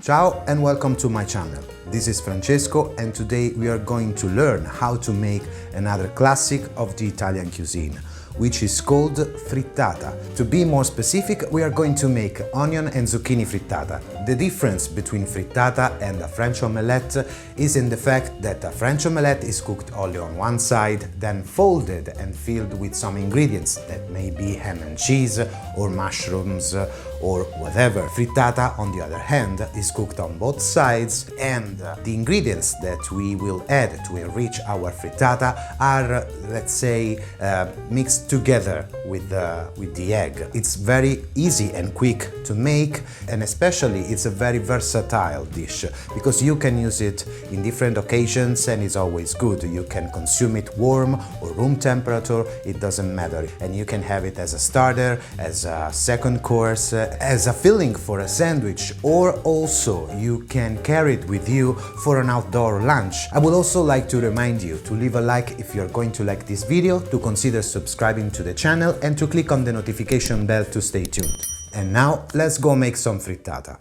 Ciao and welcome to my channel. This is Francesco and today we are going to learn how to make another classic of the Italian cuisine, which is called frittata. To be more specific, we are going to make onion and zucchini frittata. The difference between frittata and a French omelette is in the fact that a French omelette is cooked only on one side, then folded and filled with some ingredients that may be ham and cheese or mushrooms or whatever. Frittata, on the other hand, is cooked on both sides, and the ingredients that we will add to enrich our frittata are, let's say, mixed together with the egg. It's very easy and quick to make, and especially it's a very versatile dish because you can use it in different occasions and it's always good. You can consume it warm or room temperature, it doesn't matter, and you can have it as a starter, as a second course, as a filling for a sandwich, or also you can carry it with you for an outdoor lunch. I would also like to remind you to leave a like if you're going to like this video, to consider subscribing to the channel and to click on the notification bell to stay tuned. And now let's go make some frittata.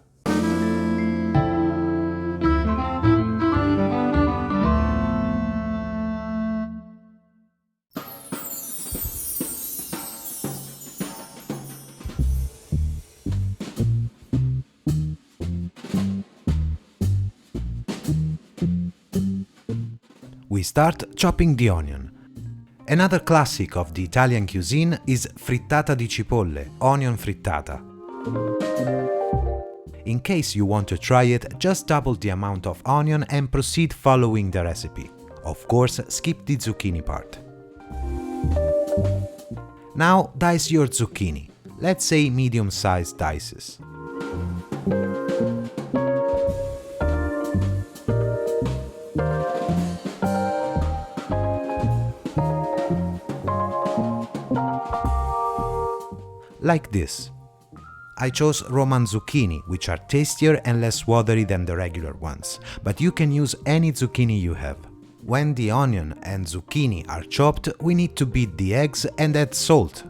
We start chopping the onion. Another classic of the Italian cuisine is frittata di cipolle, onion frittata. In case you want to try it, just double the amount of onion and proceed following the recipe. Of course, skip the zucchini part. Now dice your zucchini, let's say medium-sized dices. Like this. I chose Roman zucchini, which are tastier and less watery than the regular ones, but you can use any zucchini you have. When the onion and zucchini are chopped, we need to beat the eggs and add salt.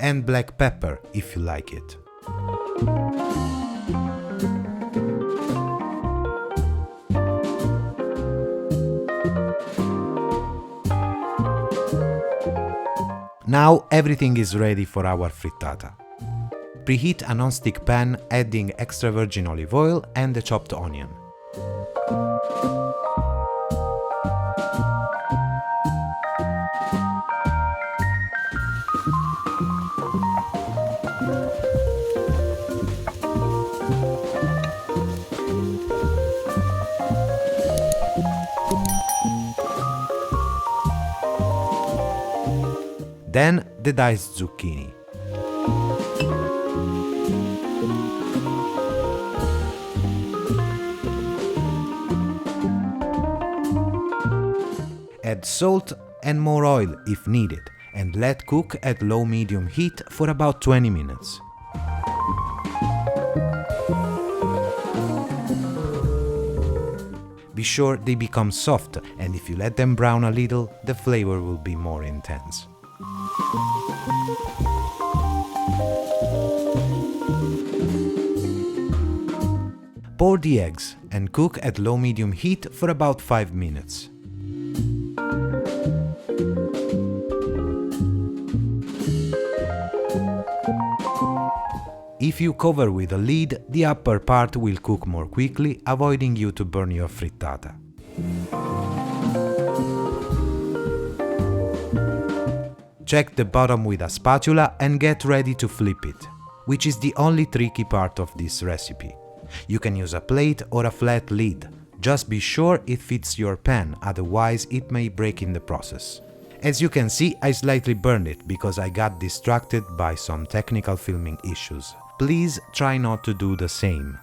And black pepper, if you like it. Now everything is ready for our frittata. Preheat a non-stick pan, adding extra virgin olive oil and the chopped onion. Then the diced zucchini. Add salt and more oil if needed, and let cook at low-medium heat for about 20 minutes. Be sure they become soft, and if you let them brown a little, the flavor will be more intense. Pour the eggs and cook at low-medium heat for about 5 minutes. If you cover with a lid, the upper part will cook more quickly, avoiding you to burn your frittata. Check the bottom with a spatula and get ready to flip it, which is the only tricky part of this recipe. You can use a plate or a flat lid. Just be sure it fits your pan, otherwise it may break in the process. As you can see, I slightly burned it because I got distracted by some technical filming issues. Please try not to do the same.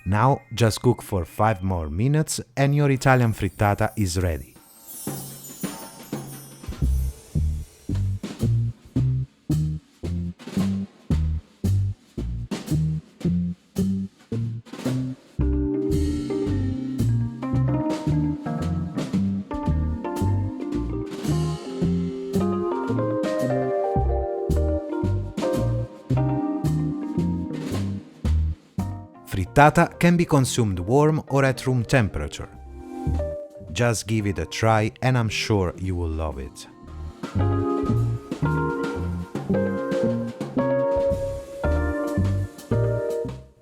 Now just cook for 5 more minutes and your Italian frittata is ready. frittata can be consumed warm or at room temperature. Just give it a try and I'm sure you will love it.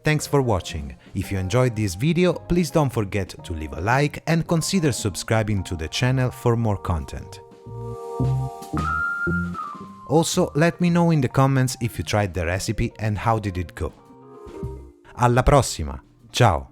Thanks for watching. If you enjoyed this video, please don't forget to leave a like and consider subscribing to the channel for more content. Also, let me know in the comments if you tried the recipe and how did it go. Alla prossima! Ciao!